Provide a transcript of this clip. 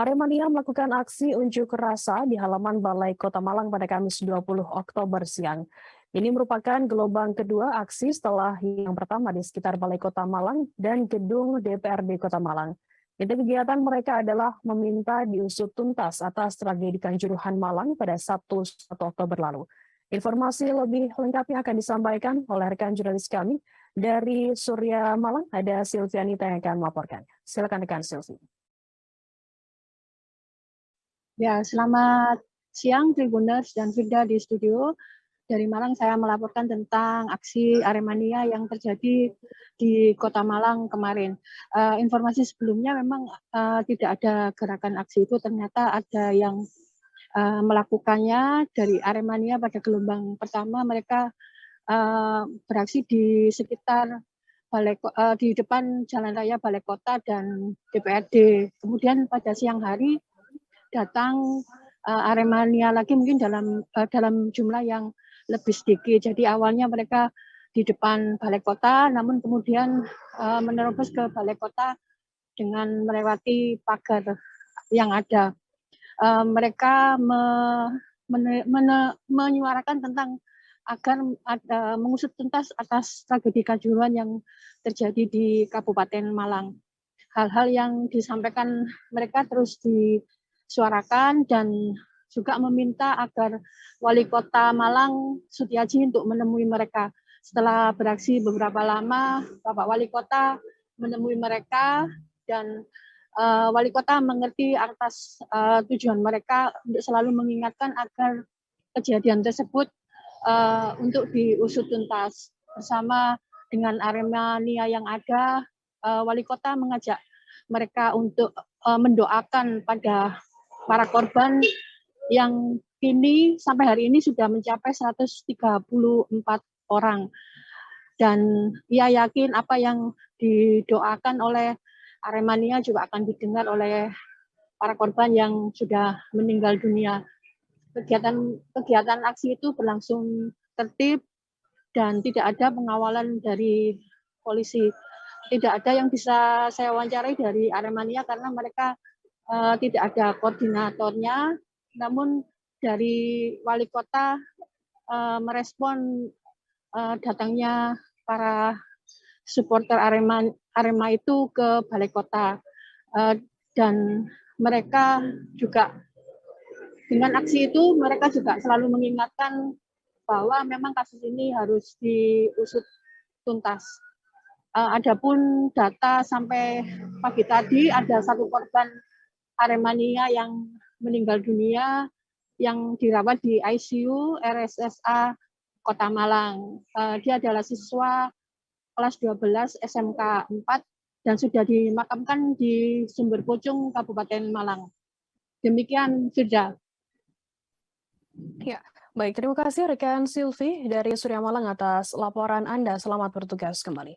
Aremania melakukan aksi unjuk rasa di halaman Balai Kota Malang pada Kamis 20 Oktober siang. Ini merupakan gelombang kedua aksi setelah yang pertama di sekitar Balai Kota Malang dan gedung DPRD Kota Malang. Inti kegiatan mereka adalah meminta diusut tuntas atas tragedi Kanjuruhan Malang pada Sabtu 1 Oktober lalu. Informasi lebih lengkapnya akan disampaikan oleh rekan jurnalis kami dari Surya Malang, ada Silvianita yang akan melaporkan. Silakan rekan Silvi. Ya, selamat siang Tribuners dan Firda di studio. Dari Malang saya melaporkan tentang aksi Aremania yang terjadi di Kota Malang kemarin. Informasi sebelumnya memang tidak ada gerakan aksi itu, ternyata ada yang melakukannya dari Aremania pada gelombang pertama. Mereka beraksi di sekitar di depan Jalan Raya Balai Kota dan DPRD. Kemudian pada siang hari datang Aremania lagi mungkin dalam jumlah yang lebih sedikit. Jadi awalnya mereka di depan Balai Kota, namun kemudian menerobos ke Balai Kota dengan melewati pagar yang ada. Mereka menyuarakan tentang agar mengusut tuntas atas tragedi Kanjuruhan yang terjadi di Kabupaten Malang. Hal-hal yang disampaikan mereka terus disuarakan dan juga meminta agar Wali Kota Malang Sutiaji untuk menemui mereka. Setelah beraksi beberapa lama, Bapak Wali Kota menemui mereka dan Wali Kota mengerti atas tujuan mereka untuk selalu mengingatkan agar kejadian tersebut untuk diusut tuntas. Bersama dengan Aremania yang ada, Wali Kota mengajak mereka untuk mendoakan pada para korban yang kini sampai hari ini sudah mencapai 134 orang. Dan ia yakin apa yang didoakan oleh Aremania juga akan didengar oleh para korban yang sudah meninggal dunia. Kegiatan aksi itu berlangsung tertib dan tidak ada pengawalan dari polisi. Tidak ada yang bisa saya wawancarai dari Aremania karena mereka tidak ada koordinatornya. Namun dari Wali Kota merespon datangnya para supporter Arema itu ke Balai Kota, dan mereka juga dengan aksi itu mereka juga selalu mengingatkan bahwa memang kasus ini harus diusut tuntas. Adapun data sampai pagi tadi ada satu korban Aremania yang meninggal dunia yang dirawat di ICU RSSA Kota Malang. Dia adalah siswa kelas 12 SMK 4 dan sudah dimakamkan di Sumber Pucung, Kabupaten Malang. Demikian, Firda. Ya, baik. Terima kasih rekan Silvi dari Surya Malang atas laporan Anda. Selamat bertugas kembali.